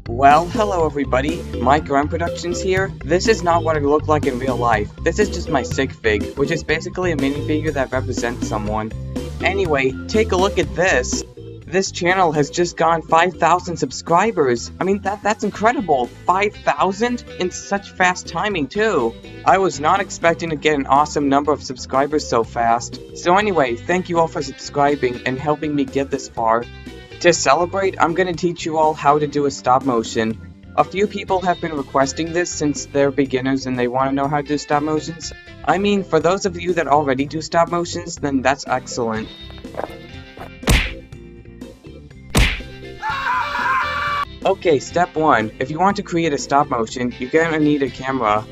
Well, hello everybody, Mike Grunt Productions here. This is not what I look like in real life. This is just my sig fig, which is basically a minifigure that represents someone. Anyway, take a look at this. This channel has just gone 5,000 subscribers. I mean, that's incredible. 5,000? In such fast timing, too. I was not expecting to get an awesome number of subscribers so fast. So anyway, thank you all for subscribing and helping me get this far. To celebrate, I'm going to teach you all how to do a stop motion. A few people have been requesting this since they're beginners and they want to know how to do stop motions. I mean, for those of you that already do stop motions, then that's excellent. Okay, step 1. If you want to create a stop motion, you're going to need a camera.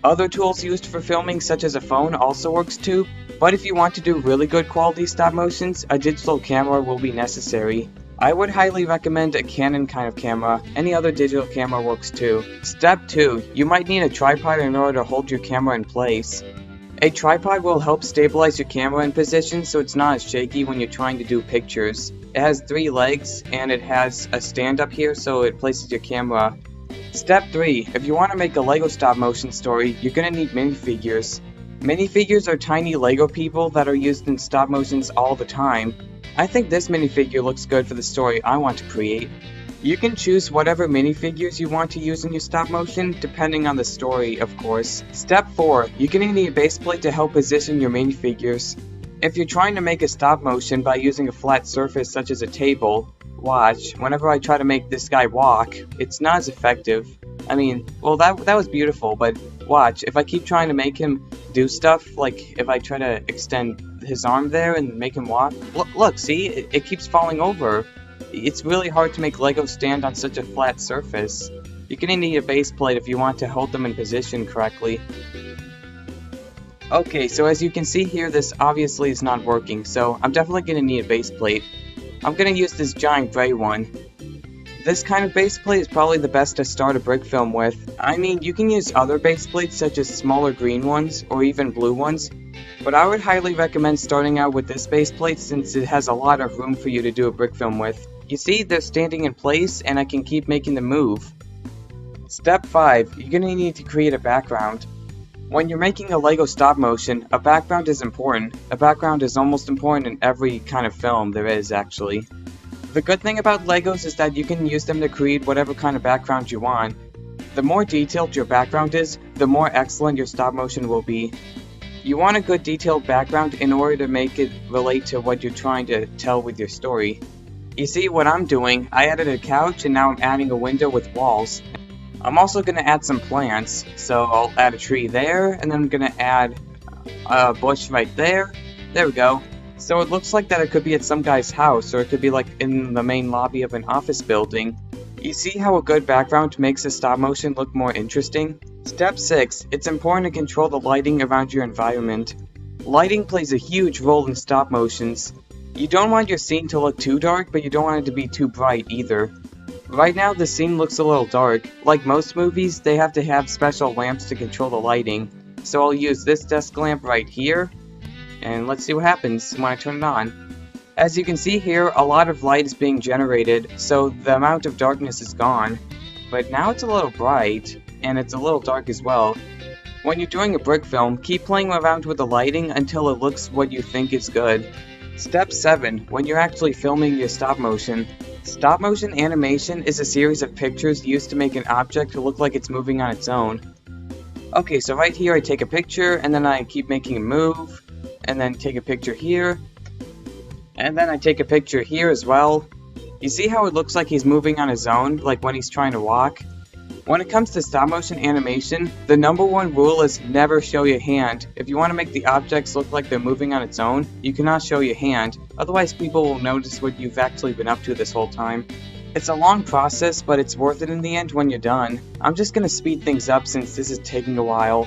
Other tools used for filming such as a phone also works too, but if you want to do really good quality stop motions, a digital camera will be necessary. I would highly recommend a Canon kind of camera. Any other digital camera works too. Step 2. You might need a tripod in order to hold your camera in place. A tripod will help stabilize your camera in position so it's not as shaky when you're trying to do pictures. It has 3 legs and it has a stand up here so it places your camera. Step 3. If you want to make a Lego stop motion story, you're going to need minifigures. Minifigures are tiny Lego people that are used in stop motions all the time. I think this minifigure looks good for the story I want to create. You can choose whatever minifigures you want to use in your stop motion, depending on the story, of course. Step 4. You're going to need a baseplate to help position your minifigures. If you're trying to make a stop motion by using a flat surface such as a table, watch, whenever I try to make this guy walk, it's not as effective. I mean, well that was beautiful, but watch, if I keep trying to make him do stuff, like if I try to extend his arm there and make him walk, look, see, it keeps falling over. It's really hard to make Lego stand on such a flat surface. You're gonna need a base plate if you want to hold them in position correctly. Okay, so as you can see here, this obviously is not working, so I'm definitely gonna need a base plate. I'm gonna use this giant gray one. This kind of base plate is probably the best to start a brick film with. I mean, you can use other base plates such as smaller green ones or even blue ones, but I would highly recommend starting out with this base plate since it has a lot of room for you to do a brick film with. You see, they're standing in place and I can keep making them move. Step 5. You're gonna need to create a background. When you're making a Lego stop motion, a background is important. A background is almost important in every kind of film there is, actually. The good thing about Legos is that you can use them to create whatever kind of background you want. The more detailed your background is, the more excellent your stop motion will be. You want a good detailed background in order to make it relate to what you're trying to tell with your story. You see what I'm doing, I added a couch and now I'm adding a window with walls. I'm also going to add some plants, so I'll add a tree there, and then I'm going to add a bush right there. There we go. So it looks like that it could be at some guy's house, or it could be like in the main lobby of an office building. You see how a good background makes a stop motion look more interesting? Step 6. It's important to control the lighting around your environment. Lighting plays a huge role in stop motions. You don't want your scene to look too dark, but you don't want it to be too bright either. Right now the scene looks a little dark. Like most movies, they have to have special lamps to control the lighting. So I'll use this desk lamp right here. And let's see what happens when I turn it on. As you can see here, a lot of light is being generated, so the amount of darkness is gone. But now it's a little bright, and it's a little dark as well. When you're doing a brick film, keep playing around with the lighting until it looks what you think is good. Step 7. When you're actually filming your stop motion. Stop motion animation is a series of pictures used to make an object to look like it's moving on its own. Okay, so right here I take a picture, and then I keep making it move. And then take a picture here, and then I take a picture here as well. You see how it looks like he's moving on his own, like when he's trying to walk? When it comes to stop motion animation, the #1 rule is never show your hand. If you want to make the objects look like they're moving on its own, you cannot show your hand, otherwise people will notice what you've actually been up to this whole time. It's a long process, but it's worth it in the end when you're done. I'm just gonna speed things up since this is taking a while.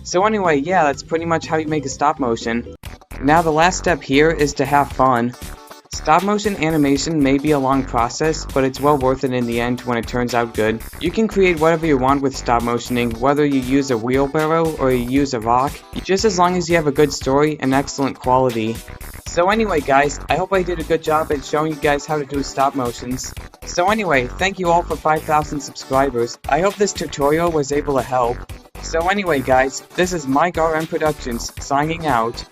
So anyway, yeah, that's pretty much how you make a stop motion. Now the last step here is to have fun. Stop motion animation may be a long process, but it's well worth it in the end when it turns out good. You can create whatever you want with stop motioning, whether you use a wheelbarrow or you use a rock, just as long as you have a good story and excellent quality. So anyway guys, I hope I did a good job at showing you guys how to do stop motions. So anyway, thank you all for 5,000 subscribers. I hope this tutorial was able to help. So anyway guys, this is Mike RM Productions signing out.